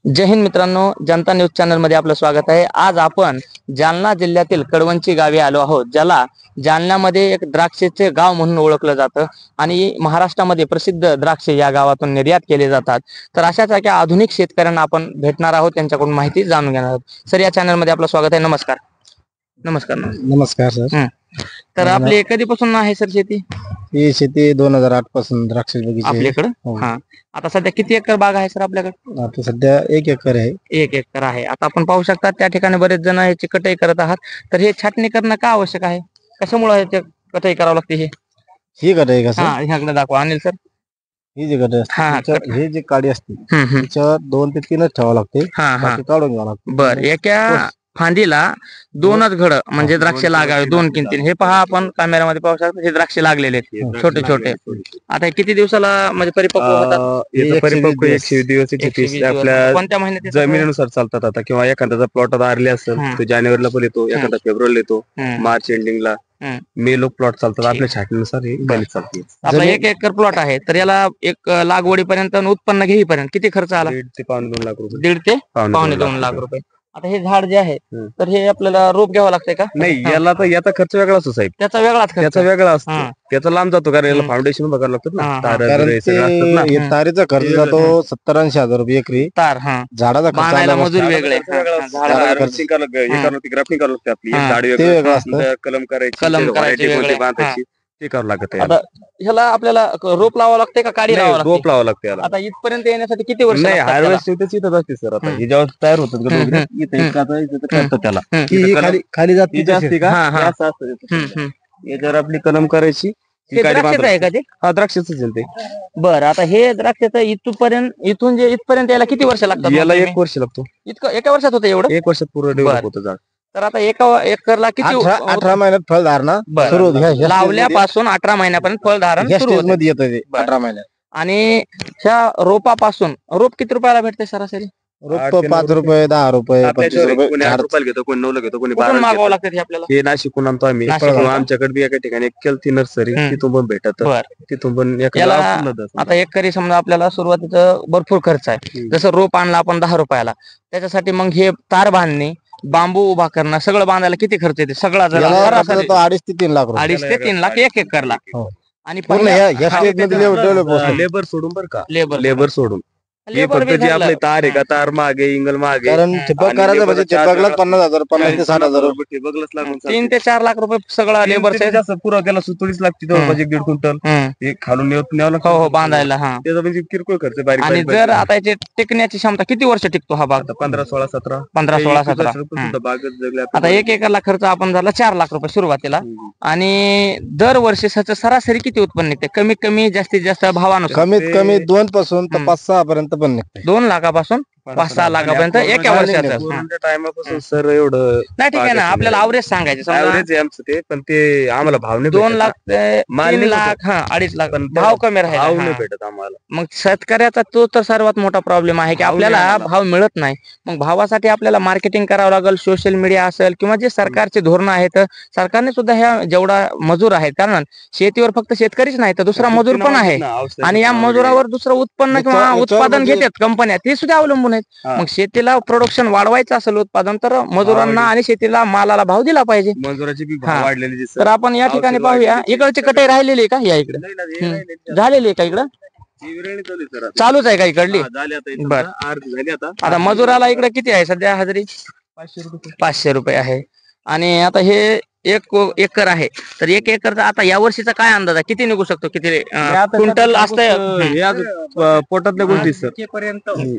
जय हिंद मित्रांनो, जनता news channel मध्ये आपलं स्वागत आहे। आज आपण जालना जिल्ह्यातील कडवंची गावी आलो आहोत, ज्याला जालन्यामध्ये एक द्राक्षेचे गाव म्हणून ओळखलं जातं आणि महाराष्ट्रामध्ये प्रसिद्ध द्राक्ष या गावातून निर्यात केले जातात। तर अशाच एका आधुनिक शेतकऱ्यांना आपण भेटणार आहोत, त्यांच्याकडून माहिती जाणून घेणार आहोत। सर, या चॅनल मध्ये आपलं स्वागत आहे। नमस्कार नमस्कार नमस्कार सर। तर आपली कधीपासून आहे सर शेती? ही शेती 2008 पासून द्राक्ष बगीचे आपल्याकडे? हा, आता सध्या किती एकर बाग आहे सर आपल्याकडे? आता सध्या 1 एकर आहे। 1 एकर आहे। आता आपण पाहू शकता त्या ठिकाणी बरेच जण याची कटाई करत आहात। तर हे छाटणी करणं का आवश्यक आहे? कशामुळे याची कटाई करावी लागते? ही कटाई का सर? हा, ह्याकडे दाखवा अनिल सर। ही जी कटाई असते, हे जी काडी असते त्याच्यावर 2 ते 3च ठेवावं लागते, बाकी काढून घ्यावं लागते। बर, एका फांदीला 2च घड म्हणजे द्राक्ष लागावे, 2 किंवा 3। हे पहा, आपण कॅमेरामध्ये पाहू शकता, हे द्राक्ष लागलेले आहेत छोटे छोटे। आता हे किती दिवसाला म्हणजे परिपक्व होतात? परिपक्व 120 दिवस आपल्या कोणत्या महिन्यात? जमिनीनुसार चालतात। आता किंवा एखाद्याचा प्लॉट आता आरले असेल तो जानेवारीला पण येतो, एखादा फेब्रुवारीला येतो, मार्च एंडिंगला, मे लोक प्लॉट चालतात। आपल्या छाटणीनुसार हे गणित चालते। आपला 1 एकर प्लॉट आहे, तर याला एक लागवडीपर्यंत उत्पन्न घेईपर्यंत किती खर्च आला? 1.5 ते 2 लाख रुपये। 1.5 ते 2.5 लाख रुपये। आता हे झाड जे आहे, तर हे आपल्याला रोप घ्यावं लागतंय का? नाही, याला तर याचा खर्च वेगळा असतो साहेब, त्याचा वेगळाच खर्च? त्याचा वेगळा असतो, त्याचा लांब जातो, कारण याला फाउंडेशन बघायला लागतात ना, तार वगैरे सगळं असतात ना। हे तारेचा खर्च जातो 70-80 हजार रुपये एकरी। तार झाडाचा खर्च बांधायला मजूर वेगळे, ग्राफ्टिंग करावं लागते आपली, झाड वेगळं असतं, कलम करायची, बांधायची, ते करावं लागतं। आता ह्याला आपल्याला रोप लावावं लागते का काडी लावावं लागते? रोप लावावं लागते याला। आता इथपर्यंत येण्यासाठी किती वर्ष नाही, लागतात? हार्वेस्ट इथंच असते सर। आता हे जेव्हा तयार होतात त्याला खाली जाती जास्ती का असं असतं, याच्यावर आपली कलम करायची। द्राक्षाचं आहे का ते? हा, द्राक्षाच ते। बरं, आता हे द्राक्षाचं इथून जे इथपर्यंत याला किती वर्ष लागतात? याला 1 वर्ष लागतो। इतकं एका वर्षात होतं एवढं? 1 वर्षात पूर्ण डेव्हलप होतं झाड। तर आता एका एकरला किती 18 महिन्यात फळधारणा सुरू होते। लावल्यापासून 18 महिन्यापर्यंत फळधारण सुरू होतं मध्ये येतं ते 18 महिन्यात। आणि ह्या रोपापासून रोप किती रुपयाला भेटते सरासरी? रोप 5 रुपये, 10 रुपये, 25 रुपये। कोणी 8 रुपयाला घेतो, कोणी 9ला घेतो, कोणी 12 कुठून मागवावं लागतं हे आपल्याला? हे नाशिकहून आणतो आम्ही। आमच्याकडे बी एका ठिकाणी केलती नर्सरी, तिथून पण भेटत, तिथून पण याला आता एकरी समजा आपल्याला सुरुवातीचं भरपूर खर्च आहे। जसं रोप आणला आपण 10 रुपयाला, त्याच्यासाठी मग हे तार बांधणे, बांबू उभा करणं, सगळं बांधायला किती खर्च येते? सगळा 2.5 ते 3 लाख रुपये। 2.5 ते 3 लाख 1 एकरला। आणि लेबर सोडून बरं का, लेबर लेबर सोडून हे फक्त जे आपले तार आहे का, तार मागे, इंगल मागे, कारण ठिबक करायचं म्हणजे ठिबकलाच 50,000, 50 ते 60,000 रुपये ठिबकलाच लागून 3 ते 4 लाख रुपये सगळा लेबर जास्त पुरा त्याला सुतळीच लागते, जवळपास 1.5 क्विंटल हे खालून न्यावं लागतं। हो, बांधायला। त्याचा म्हणजे किरकोळ खर्च बारीक। आणि जर आता याची टिकण्याची क्षमता किती वर्ष टिकतो हा बाग? 15, 16, 17 बागच जगल्या। आता 1 एकरला खर्च आपण झाला 4 लाख रुपये सुरुवातीला, आणि दरवर्षी सरासरी किती उत्पन्न निघते? कमीत कमी जास्तीत जास्त भावानुसार? कमीत कमी 2 पासून तर 5-6 पर्यंत पण निघते। 2 लाखापासून 5-6 लाखापर्यंत एका वर्षाचं? टायमापासून सर एवढं नाही, ठीक आहे ना, आपल्याला अवरेज सांगायचं ऍव्हरेज आहे आमचं ते, पण ते आम्हाला भाव नाही 2 लाख ते 3 लाख 2.5 लाख भाव कमी भाव राहील नाही भेटत आम्हाला। मग शेतकऱ्याचा तो तर सर्वात मोठा प्रॉब्लेम आहे की आपल्याला भाव मिळत नाही। मग भावासाठी आपल्याला मार्केटिंग करावं लागेल, सोशल मीडिया असेल किंवा जे सरकारचे धोरणं आहेत, सरकारने सुद्धा ह्या जेवढा मजूर आहेत, कारण शेतीवर फक्त शेतकरीच नाही तर दुसरा मजूर पण आहे, आणि या मजुरावर दुसरं उत्पन्न किंवा उत्पादन घेतात कंपन्या, ते सुद्धा अवलंबून आहेत। मग शेतीला प्रोडक्शन वाढवायचं असेल, उत्पादन, तर मजुरांना आणि शेतीला मालाला भाव दिला पाहिजे। मजुराची बी भाव वाढलेली तर आपण या ठिकाणी पाहूया, इकडची कटाई राहिलेली आहे का? या इकडे झालेली आहे का? इकडं चालूच आहे का इकडली? बर, आता मजुराला इकडे किती आहे सध्या हजेरी? 500 रुपये आहे। आणि आता हे 1 एकर आहे, तर 1 एकरचा आता या वर्षीचा काय अंदाज आहे? किती निघू शकतो? किती क्विंटल असतंय? पोटातल्या गोष्टी सर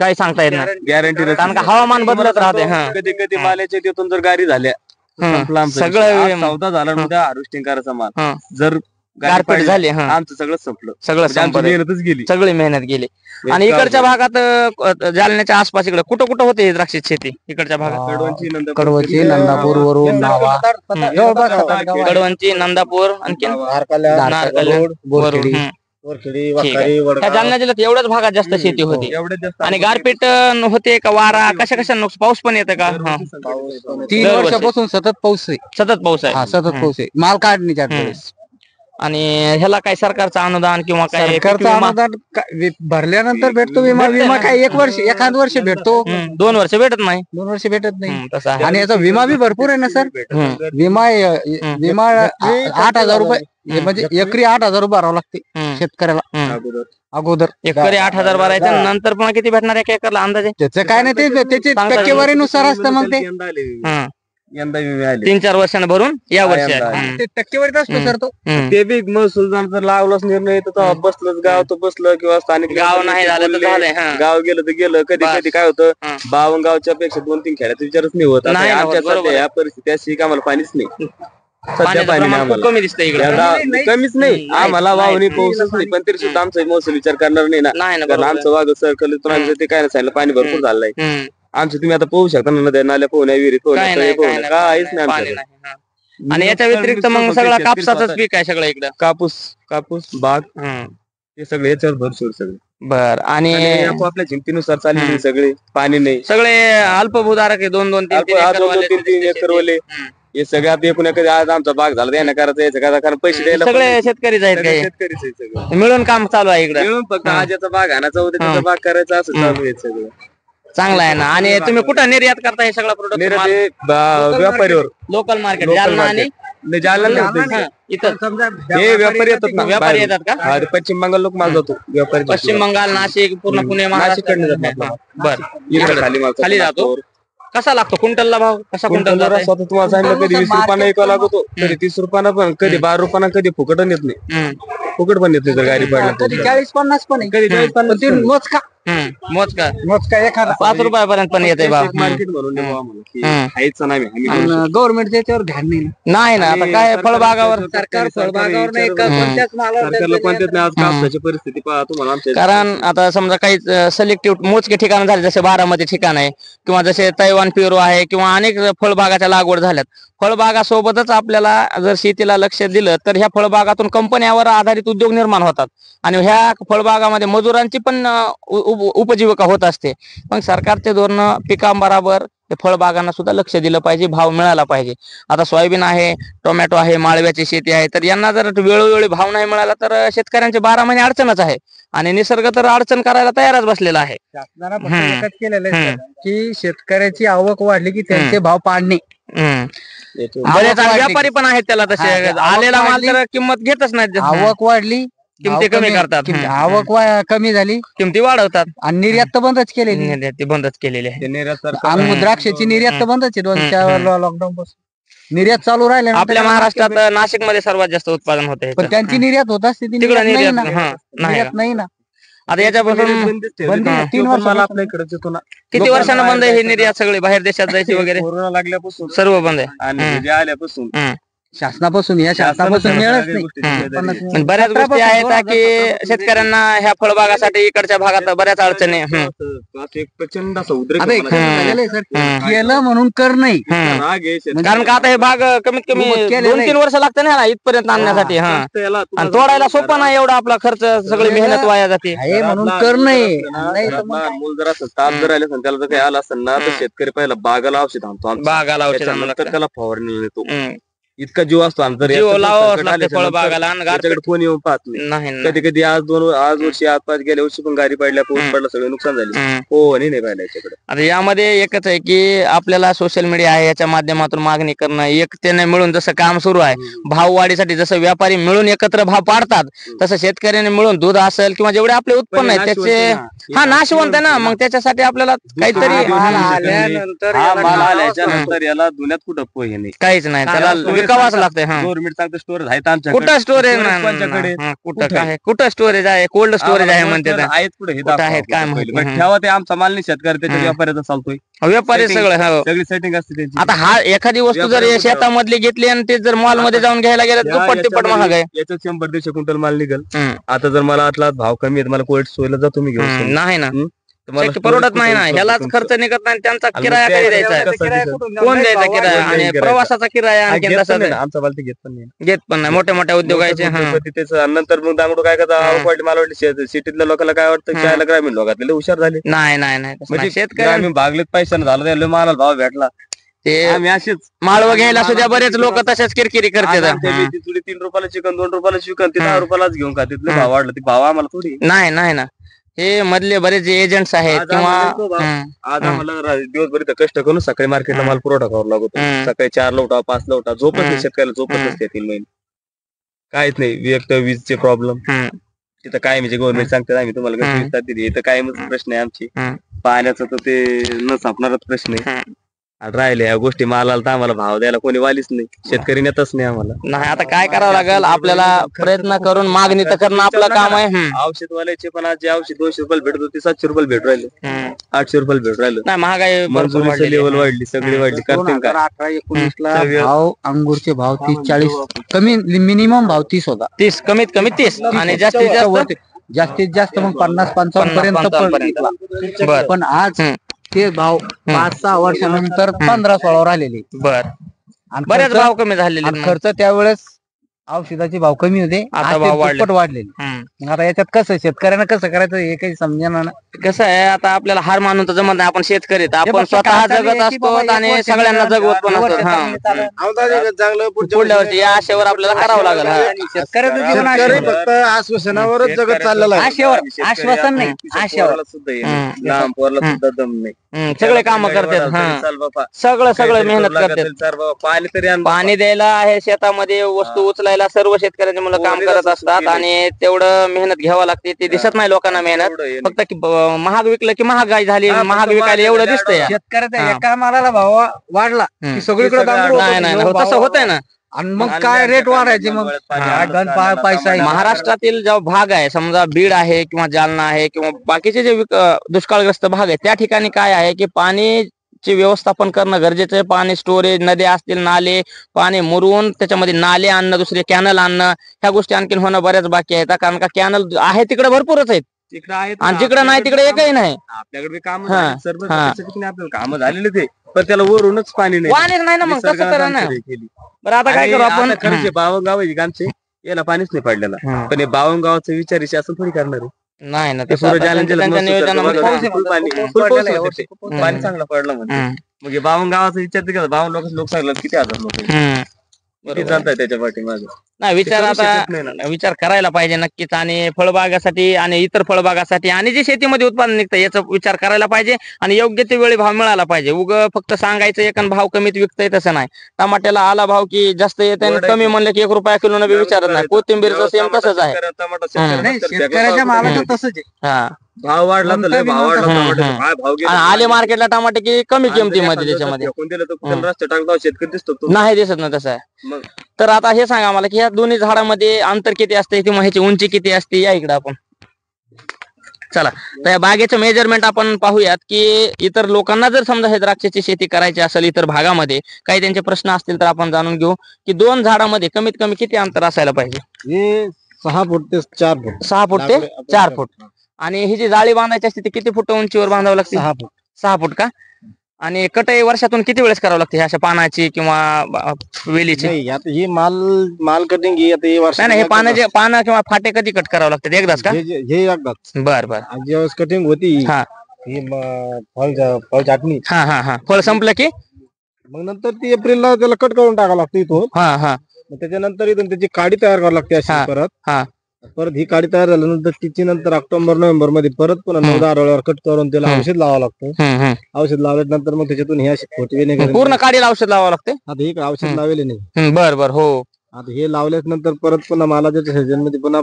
काय सांगता येत नाही, गॅरंटी, कारण का हवामान बदलत राहते। कधी कधी मालाच्या तिथून जर गाडी झाल्या, सगळं सौदा झाला, हार्वेस्टिंग करायचा माल जर गारपीट झाली, आमचं सगळं संपलं, सगळं मेहनतच गेली, सगळी मेहनत गेली। आणि इकडच्या भागात जालन्याच्या आसपास इकडे कुठं कुठं होते द्राक्ष शेती? इकडच्या भागात कडवची, नंदापूर वरून नावा, कडवंची, नंदापूर, आणखी ह्या जालना जिल्ह्यात एवढ्याच भागात जास्त शेती होती। आणि गारपीट होते का? वारा कशा पाऊस पण येतं का? 3 वर्षापासून सतत पाऊस आहे। सतत पाऊस आहे? सतत पाऊस आहे, माल काढणीच्या वेळेस। आणि ह्याला काय सरकारचं अनुदान किंवा काय पीक सरकारचं विमा? अनुदान भरल्यानंतर भेटतो विमा. विमा काय एखाद वर्ष भेटतो, 2 वर्ष भेटत नाही. 2 वर्ष भेटत नाही. तसं आहे. आणि याचा विमा बी भरपूर आहे ना सर. विमा 8,000 रुपये म्हणजे एकरी 8,000 रुपये भरावं लागते शेतकऱ्याला अगोदर. एकरी 8,000 भरायचं, नंतर पुन्हा किती भेटणार एका एकरला अंदाजे? त्याचं काय नाही, ते त्याची टक्केवारीनुसार असतं मग ते. यंदा विमे आले 3-4 वर्षांनी भरून या वर्षी यंदा आले. आले. ते टक्केवारीत असतो सर तो. ते बी महसूल जर लावलाच निर्णय तर तेव्हा बसलंच गाव तर बसलं किंवा स्थानिक गाव नाही झालं तर झालंय. गाव गेलं तर गेलं. कधी बस. कधी काय होतं 52 गावच्या पेक्षा 2-3 खेड्याचा विचारच नाही होत. नाही आता होत, आमच्या बरोबर सध्या या परिस्थिती अशी की आम्हाला पाणीच नाही. सध्या पाण्याचं पाणी नाही प्रमाण खूप आम्हाला. कमी दिसतंय इकडे. कमीच नाही आम्हाला वावणी पाऊसच नाही. पण तरी सुद्धा आमचा महसूल विचार करणार नाही ना. नाही ना, कारण बरोबर आमचं वाघ सर्कल ते काय नाही सांगितलं पाणी भरपूर झालंय. हम्म. आमचं तुम्ही आता पाहू शकता ना, नद्या नाल्या पोहण्या विहिरी काय पोहण्या नाही, पोहण्या काय काहीच नाही, नाही पाणी आमच्याकडे. नाही. हा. आणि याच्या व्यतिरिक्त मग सगळं कापसाचंच पीक आहे सगळं इकडं. कापूस बाग हे सगळे याच्यावर भरसूर सगळे. बर. आणि आपल्या चिंतीनुसार चाललेली सगळे. पाणी नाही. सगळे अल्पभूधारक आहे, 2-2, 3-3 एकर वाले हे सगळे आता एकूण एक आज आमचा बाग झाला त्याने करायचं यायचं का कारण पैसे द्यायला सगळे शेतकरीच आहेत काही. शेतकरीच आहे सगळं. मिळून काम चालू आहे इकडे. मिळून फक्त आज याचा बाग आणायचा होता त्याचा बाग करायचा असं चालू आहे सगळं. चांगला आहे ना. आणि तुम्ही कुठं निर्यात करता हे सगळं प्रोडक्ट? व्यापारीवर लोकल मार्केट जालना आणि इथं हे व्यापारी येतात ना. व्यापारी येतात का? हा, ते पश्चिम बंगाल लोक माल जातो व्यापारी. पश्चिम बंगाल, नाशिक, पूर्ण पुणे, महाराष्ट्र. बर. इकडे खाली जातो. कसा लागतो क्विंटलला भाव? कसा क्विंटल जरा स्वतः तुम्हाला सांगितलं कधी 20 रुपयानं ऐकावं लागतो, कधी 30 रुपयानं, पण कधी 12 रुपयानं, कधी फुकट येत नाही. फुकट पण येत नाही जर गाडी पडली. कधी 40-50 पण आहे. कधी 40-50 मोजका मोजका एखादा 5 रुपयापर्यंत पण येते भाव. मार्केट म्हणून देऊ आम्हाला की खायचं नाही आम्ही. गव्हर्नमेंट त्याच्यावर ध्यान नाही. नाही ना. आता काय फळबागावर सरकार फळबागावर नाही का कोणत्याच मालावर सरकारला कोणत्याच नाही. आज कापसाची परिस्थिती पहा तुम्हाला आमच्या. कारण आता समजा काही सिलेक्टिव्ह मोजके ठिकाण झाले, जसे बारामती ठिकाण आहे किंवा जसे तैवान पेरू आहे किंवा अनेक फळबागाच्या लागवड झाल्यात. फळबागासोबतच आपल्याला जर शेतीला लक्ष दिलं तर ह्या फळबागातून कंपन्यावर आधारित उद्योग निर्माण होतात आणि ह्या फळबागामध्ये मजुरांची पण उपजीविका होत असते. मग सरकारचे धोरण पिकांबरोबर हे फळबागांना सुद्धा लक्ष दिलं पाहिजे, भाव मिळाला पाहिजे. आता सोयाबीन आहे, टोमॅटो आहे, माळव्याची शेती आहे, तर यांना जर वेळोवेळी भाव नाही मिळाला तर शेतकऱ्यांचे 12 महिने अडचणच आहे आणि निसर्ग तर अडचण करायला तयारच बसलेला आहे. शासनाला फक्त एकच केलेलं आहे की शेतकऱ्याची आवक वाढली की त्यांचे भाव पाडणे. बरेच व्यापारी पण आहेत त्याला तसे, आलेला माल तर किंमत घेतच नाहीत. आवक वाढली, किमती कमी करतात. आवक कमी झाली, किमती वाढवतात आणि निर्यात तर बंदच केलेली. ती बंदच केलेली आहे. आणि द्राक्षाची निर्यात तर बंदच आहे 2-4 लॉकडाऊन पासून. निर्यात चालू राहिले आपल्या महाराष्ट्रात नाशिक मध्ये सर्वात जास्त उत्पादन होते, पण त्यांची निर्यात होत असते ती तिकडे निर्यात नाही ना. आता याच्यापासून 3 वर्ष आपल्या इकडे येतो ना. किती वर्षांना बंद आहे ही निर्यात? सगळी बाहेर देशात जायची वगैरे कोरोना लागल्यापासून सर्व बंद आहे आणि आल्यापासून शासनापासून मिळत नाही. पण बऱ्याच गोष्टी आहेत की शेतकऱ्यांना ह्या फळबागासाठी इकडच्या भागात बऱ्याच अडचणी. एक प्रचंड असा उद्रेक केलं म्हणून कर नाही. कारण का आता हे भाग कमीत कमी 2-3 वर्ष लागते ना इथपर्यंत आणण्यासाठी. आणि तोडायला सोपं नाही, एवढा आपला खर्च, सगळी मेहनत वाया जाते म्हणून कर नाही. मूल जर असं ताप जर आले त्याला जर काही आला असेल ना तर शेतकरी पहिला बागाला औषध आणतो, बागाला औषध त्याच्यानंतर त्याला फवारणी येतो. इतका जीव असतो आमचा. फळबागाला कोण येऊन पाहत नाही. कधी कधी आज वर्षी आज 5 गेल्या वर्षी पण गाडी पडल्या, पाऊस पडला, सगळं नुकसान झाले. हो नाही पाहिलं याच्याकडे. आता यामध्ये एकच आहे की आपल्याला सोशल मीडिया आहे याच्या माध्यमातून मागणी करणं, एकतेने मिळून जसं काम सुरू आहे, भाववाढीसाठी जसं व्यापारी मिळून एकत्र भाव पाडतात तसं शेतकऱ्याने मिळून दूध असेल किंवा जेवढे आपले उत्पन्न आहे त्याचे नाशवंत आहे ना, मग त्याच्यासाठी आपल्याला काहीतरी आल्याच्यानंतर याला दुनियात कुठं पोहे नाही, काहीच नाही, त्याला विकावाच लागतंय. गव्हर्नमेंट चांगलं स्टोरेज आहे आमच्याकडे. कुठं स्टोरेज कुठं स्टोरेज आहे? कोल्ड स्टोरेज आहे म्हणते आहेत कुठे आहेत काय माहिती. ठेवा ते आमचा माल नाही शेतकरी त्याच्या व्यापाऱ्याचा चालतोय, व्यापारी सगळं सगळी सेटिंग असते त्यांची. आता हा एखादी वस्तू जर शेतामधली घेतली आणि ते जर मॉल मध्ये जाऊन घ्यायला गेलं तर तिप्पट महाग आहे. याच्यात 100-150 क्विंटल माल निघल. आता जर मला आटला भाव कमी आहे, मला कोल्ड स्टोरेजला जातो मी घेऊन. नाही ना, परवडत नाही ना, ह्यालाच खर्च निघत नाही, त्यांचा किराया कधी द्यायचा, कोण द्यायचा किराया, आणि प्रवासाचा किराया आणखी आमचा बालती घेत पण नाही मोठ्या मोठ्या उद्योगाचे. नंतर मग दांगडू काय करता मला वाटलं सिटीतल्या लोकांना काय वाटतं शाळेला ग्रामीण लोकातले हुशार झाले. नाही शेतकरी भागलेत पैशाने झालं, मालाला भाव भेटला ते आम्ही असेच माळव घ्यायला सुद्धा बरेच लोक तशाच किरकिरी करतात. थोडी 3 रुपयाला चिकन 2 रुपयाला चिकन ते 10 रुपयालाच घेऊन खाते भाव वाढलं ते भाव आम्हाला थोडी नाही नाही ना, हे मधले बरेच जे एजंट्स आहेत आज किंवा आम्हाला येतो भाव. आज आम्हाला दिवसभर इथं कष्ट करून सकाळी मार्केटला माल पुरवठा करावा लागतो. सकाळी 4 उठा 5 उठा झोपच नाही, शेतकऱ्याला झोपच नसते 3 महिने काहीच नाही. एक तर वीजचे प्रॉब्लेम तिथं काय म्हणजे गव्हर्नमेंट सांगतात आम्ही तुम्हाला वीज तार दिली, इथं काय प्रश्न आहे आमची पाण्याचा तर ते न सापणारच प्रश्न आहे. राहिले या गोष्टी मालाला तर आम्हाला भाव द्यायला कोणी वालीच नाही, शेतकरी नेतच नाही आम्हाला. नाही आता काय करावं लागेल आपल्याला, प्रयत्न करून मागणी तर करणं आपलं काम आहे. औषधवाल्याचे पण आज जे औषध 200 रुपये भेटत होते 700 रुपये भेट राहिले, 800 रुपये भेट राहिलं. नाही महागाई मंजुरीची लेवल वाढली, सगळी वाढली. करतील काय 2018-19 भाव अंगूरचे भाव 30-40 कमी, मिनिमम भाव 30 होता. 30 कमीत कमी 30 आणि जास्तीत जास्त मग 50-55 पर्यंत. बर पण आज ते भाव 5-6 वर्षानंतर 15-16 आलेले. बर आणि बरेच खर्च- भाव कमी झालेले आणि खर्च त्यावेळेस औषधाचे भाव कमी होते, आता आज ते भाव वाढले. दुप्पट वाढलेले. मग आता याच्यात कसं शेतकऱ्यांना कसं करायचं हे काही समजेना ना. कसं आहे आता आपल्याला हार मानून तर जमत नाही. आपण शेतकरी तर आपण फक्त स्वतः काय चालू जगत आहे की बाबा असतो आणि एक वर्ष सगळ्यांना निघालं, जगवत पण एक वर्ष असतो. चांगलं चाललं. चांगलं पुढल्या वर्षी या आशेवर आपल्याला करावं लागेल. शेतकऱ्याचं जीवन शेतकरी आशेवर. फक्त आश्वासनावरच जगत चाललेलं आहे. आशेवर, आश्वासन नाही, आशेवर. लहान पोराला सुद्धा दम नाही. सगळे काम करतात. चाल बाबा सगळं मेहनत करतात. पाणी तरी आण. पाणी द्यायला आहे, शेतामध्ये वस्तू उचलायला सर्व शेतकऱ्यांची मुलं काम करत असतात आणि तेवढं मेहनत घ्यावं लागते. ते दिसत नाही लोकांना मेहनत, फक्त की महाग विकलं की महागाई झाली, महाग विकायला एवढं दिसतंय. शेतकऱ्याचा एका मालाला भाव वाढला की सगळीकडे दांगडू नाही नाही होतं. तसं होतंय ना. आणि मग काय रेट वाढायचे मग पैसा आहे. महाराष्ट्रातील जो भाग आहे, समजा बीड आहे किंवा जालना आहे किंवा बाकीचे जे दुष्काळग्रस्त भाग आहे, त्या ठिकाणी काय आहे की पाणीचे व्यवस्थापन करणं गरजेचं आहे. पाणी स्टोरेज, नद्या असतील, नाले, पाणी मुरवून त्याच्यामध्ये नाले आणणं, दुसरे कॅनल आणणं, ह्या गोष्टी आणखीन होणं बऱ्याच बाकी आहेत. कारण का कॅनल आहे तिकडे भरपूरच आहेत तिकडे आहेत आणि जिकडे नाही तिकडे एकही नाही. आपल्याकडे काम सर्व आपल्याला काम झालेले ते, पण त्याला वरूनच पाणी नाही. पाणीच नाही ना, मग कसं करा ना. बरं आता काय करू आपण. खरंच 52 गाव आहे आमचे, याला पाणीच नाही पडलेला. पण हे 52 गावाचा विचार असं थोडी करणार आहे. नाही ना, ते सूरज आनंदच्या त्यांच्या नियोजनामध्ये पाणी चांगलं पडलं म्हणजे. मग हे 52 गावाचा विचार ते 52 लोक सांगलं किती हजार लोक चालतात त्याच्या पाठीमागे. नाही विचार ते करू शकत आता नाही ना. विचार करायला पाहिजे नक्कीच. आणि फळबागासाठी आणि इतर फळबागासाठी आणि जे शेतीमध्ये उत्पादन निघतं याचा विचार करायला पाहिजे आणि योग्य ते वेळी भाव मिळाला पाहिजे. फक्त सांगायचं एक भाव कमीत विकतंय तसं नाही. टमाट्याला आला भाव की जास्त येते आणि कमी म्हणलं की 1 रुपया किलो बी विचारत नाही. कोथिंबीरचं सेम तसंच आहे. नाही, शेतकऱ्याच्या मालाचं तसंच आहे. हा भाव वाढला तर लय भाव वाढला. टमाट्याचा भाव गेला. आणि आले मार्केटला टमाटे की कमी किमतीमध्ये त्याच्यामध्ये रस्ते टाकला शेतकरी दिसतो तो. नाही दिसत ना तसं आहे. मग तर आता हे सांगा मला की ह्या दोन्ही झाडामध्ये अंतर किती असते किंवा ह्याची उंची किती असते, या इकडे आपण चला. तर या बागेचं मेजरमेंट आपण पाहूयात की इतर लोकांना जर समजा हे द्राक्षाची शेती करायची असेल इतर भागामध्ये, काही त्यांचे प्रश्न असतील तर आपण जाणून घेऊ की 2 झाडामध्ये कमीत कमी किती अंतर असायला पाहिजे. हे 6 फूट ते 4 फूट 6 फूट ते 4 फूट. आणि ही जी जाळी बांधायची असते ती किती फूट उंचीवर बांधावं लागते. 6 फूट 6 फूट का. आणि कटाई वर्षातून किती वेळेस करावं लागते अशा पानाची किंवा वेलीची. नाही. आता ही माल कटिंग ही आता नाही हे पानं किंवा फाटे कधी कट करावं लागतात, एकदाच का. हे एकदाच बर बर. ज्यावेळेस कटिंग होती हा ही फळ छाटणी, हा फळ संपलं की मग नंतर ती एप्रिलला त्याला कट करून टाकावं लागतं इथून. हा मग त्याच्यानंतर इथून त्याची काडी तयार करावी लागते अशी परत ही काडी तयार झाल्यानंतर तिची नंतर ऑक्टोबर नोव्हेंबर मध्ये परत पुन्हा 9-10 आठवड्यावर कट करून त्याला औषध लावावं लागतं. औषध लावल्यानंतर मग त्याच्यातून हे अशी खोटवी निघाली. पूर्ण काडीला औषध लावावं लागते. आता हे औषध लावले नाही. बर बर हो. आता हे लावल्याच नंतर परत पुन्हा मालाच्या सीझन मध्ये पुन्हा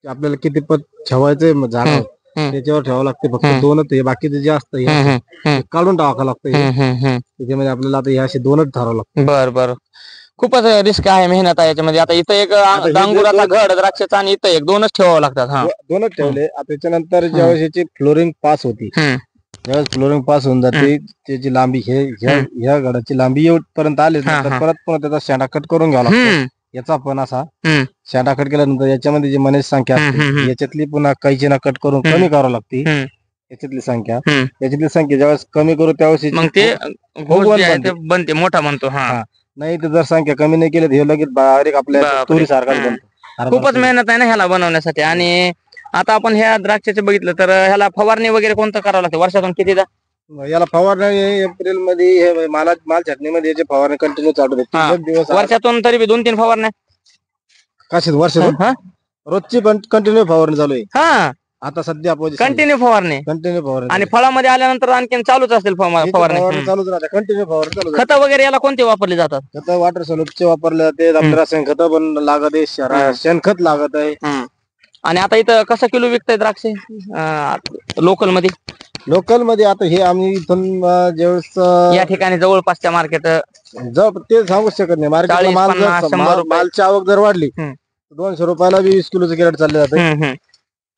आपल्याला किती पत ठेवायचंय झाड त्याच्यावर ठेवावं लागते. फक्त 2च हे बाकीचे जे असतं हे काढून टाकावं लागतं. त्याच्यामध्ये आपल्याला आता हे असे 2च ठरावं लागतं. बर बर. खूपच रिस्क आहे, मेहनत आहे याच्यामध्ये. आता इथं एक डांगुराचा घड द्राक्षाचा आणि इथं 2च ठेवावं लागतात. 2च ठेवले. त्याच्यानंतर ज्यावेळेस याची फ्लोरिंग पास होती, ज्यावेळेस फ्लोरिंग पास होऊन जाते त्याची लांबी ह्या घडाची लांबी येऊपर्यंत आली तर परत पुन्हा त्याचा शेंडा कट करून घ्यावा लागतो. याचा पण असा शेंडा कट केल्यानंतर याच्यामध्ये जी मनेज संख्या असते याच्यातली पुन्हा कैचीना कट करून कमी करावं लागते. याच्यातली संख्या ज्यावेळेस कमी करू त्यावेळेस मग ते बनते मोठा बनतो. नाही तर जर संख्या कमी नाही केली तर हे लगेच बारीक आपल्या तुरी सारखा बनतो. खूपच मेहनत आहे ना ह्याला बनवण्यासाठी. आणि आता आपण ह्या द्राक्षाचे बघितलं तर ह्याला फवारणी वगैरे कोणतं करावं लागतं वर्षातून कितीदा. याला फवारणी एप्रिल मध्ये माल छाटणीमध्ये याची फवारणी कंटिन्यू चालू होती. हा. एक दिवस वर्षातून तरी 2-3 फवारण्या. कशी वर्षातून हा रोजची कंटिन्यू फवारणी चालू आहे. हा आता सध्या कंटिन्यू फवारणी. कंटिन्यू फवारणी आणि फळामध्ये आल्यानंतर आणखी चालूच असतील फवारणी. चालूच राहते. कंटिन्यू फवारणी चालू खत वगैरे याला कोणते वापरले जातात? खत वॉटर सोल्यूटचे वापरले जाते. आपल्या रासायनिक खत पण लागत आहे. शेणखत लागत आहे. आणि आता इथं कसं किलो विकताय द्राक्षे लोकल मध्ये? लोकल मध्ये आता हे आम्ही इथून ज्यावेळेस या ठिकाणी जवळपासच्या मार्केट ते सांगू शकत नाही. 40, 50, 100 रुपये. मालची आवक जर वाढली 200 रुपयाला 20 किलोचं कॅरेट चालले जाते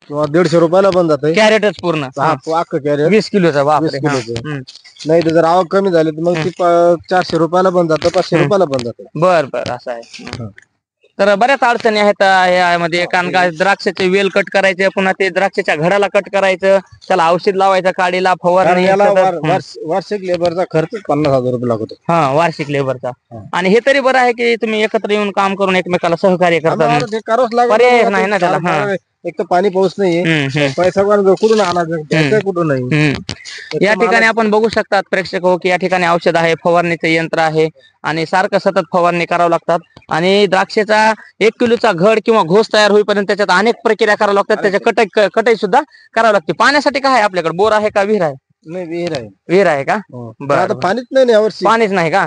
किंवा 150 रुपयाला पण जाते. कॅरेटच पूर्ण अख्खं कॅरेट 20 किलोचा. 20 किलोचं. नाही तर जर आवक कमी झाली तर मग ती 400 रुपयाला पण जातं, 500 रुपयाला पण जातं. बर असं आहे. तर बऱ्याच अडचणी आहेत यामध्ये, कारण का द्राक्षाचे वेल कट करायचे, पुन्हा ते द्राक्षाच्या घडाला कट करायचं, त्याला औषध लावायचं, काडीला फवारणी, याला वार्षिक लेबरचा खर्च 50,000 रुपये लागतो. वार्षिक लेबरचा. आणि हे तरी बरं आहे की तुम्ही एकत्र येऊन काम करून एकमेकाला सहकार्य करता. पर्याय नाही ना त्याला. एक तर पाणी पाऊस नाहीये, पैसा कुठून आणायचं कुठून नाही. या ठिकाणी आपण बघू शकतात प्रेक्षक हो की या ठिकाणी औषध आहे, फवारणीचं यंत्र आहे आणि सारखं सतत फवारणी करावं लागतात. आणि द्राक्षाचा 1 किलोचा घड किंवा घोस तयार होईपर्यंत त्याच्यात अनेक प्रक्रिया कराव्या लागतात. त्याच्या कटाई सुद्धा करावं लागते. पाण्यासाठी काय आहे आपल्याकडे? बोर आहे का विहीर आहे? नाही, विहीर आहे. विहीर आहे का? आता पाणीच नाही यावर्षी. पाणीच नाही का?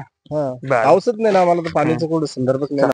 औषध नाही ना आम्हाला, तर पाण्याचं कुठं संदर्भच नाही.